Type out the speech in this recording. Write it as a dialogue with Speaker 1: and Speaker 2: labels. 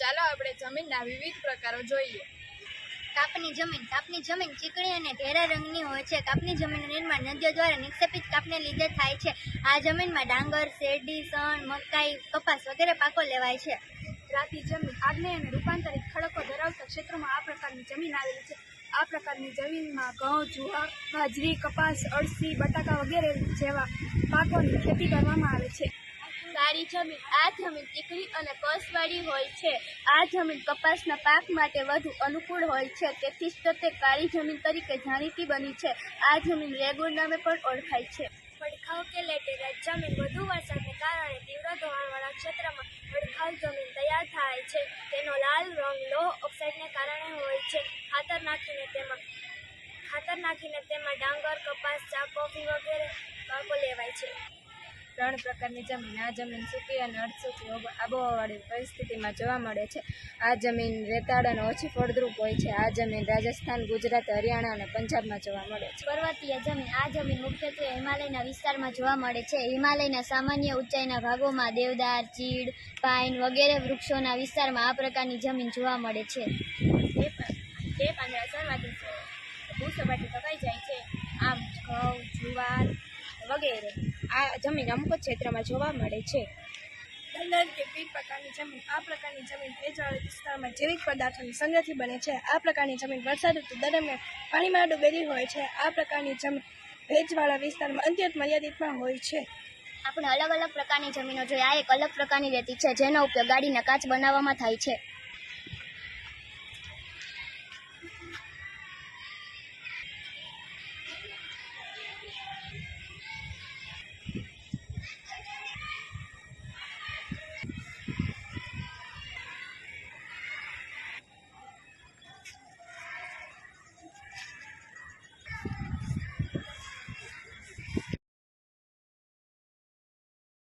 Speaker 1: ચાલો આપણે જમીનના વિવિધ પ્રકારો જોઈએ.
Speaker 2: કાપની જમીન ચીકણી અને ઘેરા રંગની હોય છે. કાપની જમીનનું નિર્માણ નદીઓ દ્વારા નિક્ષેપિત કાપને લીધે થાય છે. આ જમીનમાં ડાંગર, શેરડી, શણ, મકાઈ, કપાસ વગેરે પાકો લેવાય છે.
Speaker 3: રાતી જમીન આગ્નેય અને રૂપાંતરિત ખડકો ધરાવતા ક્ષેત્રોમાં આ પ્રકારની જમીન આવેલી છે. આ પ્રકારની જમીનમાં ઘઉં, જુવાર, બાજરી, કપાસ, અળસી, બટાકા વગેરે જેવા પાકોની ખેતી કરવામાં આવે છે.
Speaker 2: કાળી જમીન આ જમીન ચીકણી અને કસવાળી હોય છે. આ જમીન કપાસના પાક માટે વધુ અનુકૂળ હોય છે. તેથી જ તે કાળી જમીન તરીકે જાણીતી બની છે. આ જમીન રેગુણ નામે પણ ઓળખાય છે.
Speaker 3: પડખાવ કે લેટેરાઇટ જમીન વધુ વરસાદને કારણે તીવ્ર ધોવાણવાળા ક્ષેત્રમાં પડખાવ જમીન તૈયાર થાય છે. તેનો લાલ રંગ લોહ ઓક્સાઇડને કારણે હોય છે. ખાતર નાખીને તેમાં ડાંગર, કપાસ, ચા, કોફી વગેરે પાકો લેવાય છે.
Speaker 1: 3 પ્રકારની જમીન. આ જમીન સૂકી અને અર્ધસૂકી આબોહવાવાળી પરિસ્થિતિમાં જોવા મળે છે. આ જમીન રેતાળ અને ઓછી ફળદ્રુપ હોય છે. આ જમીન રાજસ્થાન, ગુજરાત, હરિયાણા અને પંજાબમાં જોવા મળે છે.
Speaker 2: પર્વતીય જમીન આ જમીન મુખ્યત્વે હિમાલયના વિસ્તારમાં જોવા મળે છે. હિમાલયના સામાન્ય ઊંચાઈના ભાગોમાં દેવદાર, ચીડ, પાઇન વગેરે વૃક્ષોના વિસ્તારમાં આ પ્રકારની જમીન જોવા મળે છે.
Speaker 1: તે પાંદડા ભૂસપાટી પકાઈ જાય છે. આમ ઘઉં, જુવાર વગેરે આ જમીન અમુક જ ક્ષેત્રમાં જોવા મળે છે.
Speaker 3: દલદલ કે પીટ પ્રકારની જમીન આ પ્રકારની જમીન ભેજવાળા વિસ્તારમાં જૈવિક પદાર્થોની સંગ્રહથી બને છે. આ પ્રકારની જમીન વરસાદ ઋતુ દરમિયાન પાણીમાં ડૂબેલી હોય છે. આ પ્રકારની જમીન ભેજવાળા વિસ્તારમાં અત્યંત મર્યાદિતમાં હોય છે.
Speaker 2: આપણે અલગ અલગ પ્રકારની જમીનો જોઈએ. આ એક અલગ પ્રકારની રેતી છે જેનો ઉપયોગ ગાડીના કાચ બનાવવામાં થાય છે.